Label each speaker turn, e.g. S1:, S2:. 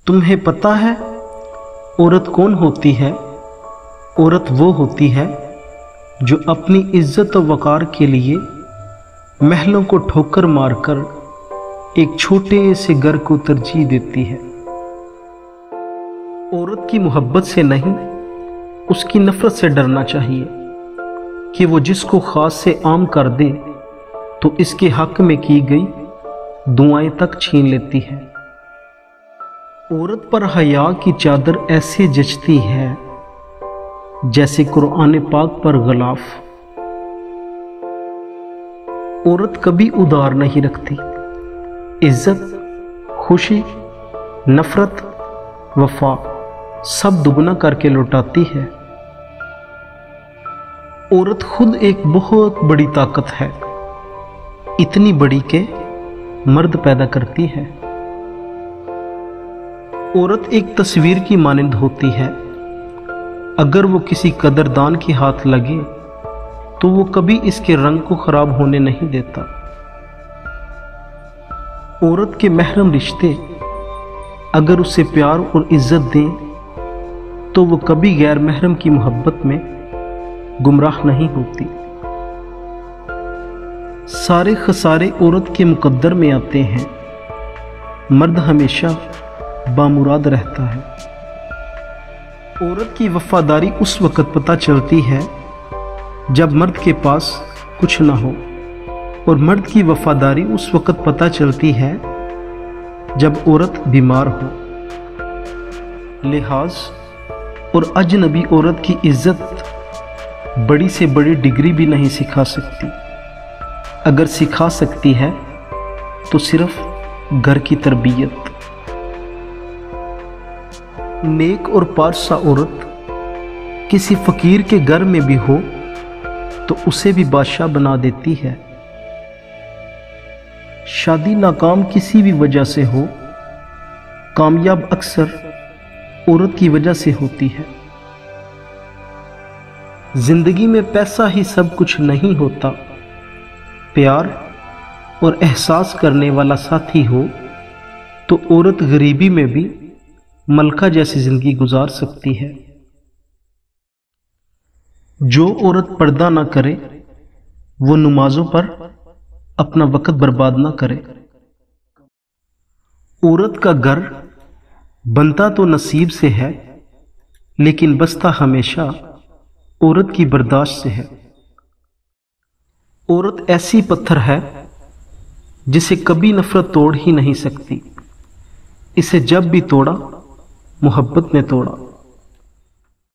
S1: تمہیں پتہ ہے عورت کون ہوتی ہے؟ عورت وہ ہوتی ہے جو اپنی عزت و وقار کے لیے محلوں کو ٹھوکر مار کر ایک چھوٹے سے گھر کو ترجیح دیتی ہے۔ عورت کی محبت سے نہیں، اس کی نفرت سے ڈرنا چاہیے کہ وہ جس کو خاص سے عام کر دے تو اس کے حق میں کی گئی دعائیں تک چھین لیتی ہے۔ عورت پر حیا کی چادر ایسے جچتی ہے جیسے قرآن پاک پر غلاف۔ عورت کبھی ادار نہیں رکھتی، عزت، خوشی، نفرت، وفا سب دگنا کر کے لوٹاتی ہے۔ عورت خود ایک بہت بڑی طاقت ہے، اتنی بڑی کہ مرد پیدا کرتی ہے۔ عورت ایک تصویر کی مانند ہوتی ہے، اگر وہ کسی قدردان کے ہاتھ لگے تو وہ کبھی اس کے رنگ کو خراب ہونے نہیں دیتا۔ عورت کے محرم رشتے اگر اسے پیار اور عزت دیں تو وہ کبھی غیر محرم کی محبت میں گمراہ نہیں ہوتی۔ سارے خسارے عورت کے مقدر میں آتے ہیں، مرد ہمیشہ بامراد رہتا ہے۔ عورت کی وفاداری اس وقت پتہ چلتی ہے جب مرد کے پاس کچھ نہ ہو، اور مرد کی وفاداری اس وقت پتہ چلتی ہے جب عورت بیمار ہو۔ لحاظ اور اجنبی عورت کی عزت بڑی سے بڑی ڈگری بھی نہیں سکھا سکتی، اگر سکھا سکتی ہے تو صرف گھر کی تربیت۔ نیک اور پارسا عورت کسی فقیر کے گھر میں بھی ہو تو اسے بھی بادشاہ بنا دیتی ہے۔ شادی ناکام کسی بھی وجہ سے ہو، کامیاب اکثر عورت کی وجہ سے ہوتی ہے۔ زندگی میں پیسہ ہی سب کچھ نہیں ہوتا، پیار اور احساس کرنے والا ساتھی ہو تو عورت غریبی میں بھی ملکہ جیسی زندگی گزار سکتی ہے۔ جو عورت پردہ نہ کرے وہ نمازوں پر اپنا وقت برباد نہ کرے۔ عورت کا گھر بنتا تو نصیب سے ہے، لیکن بستا ہمیشہ عورت کی برداشت سے ہے۔ عورت ایسی پتھر ہے جسے کبھی نفرت توڑ ہی نہیں سکتی، اسے جب بھی توڑا محبت نے توڑا۔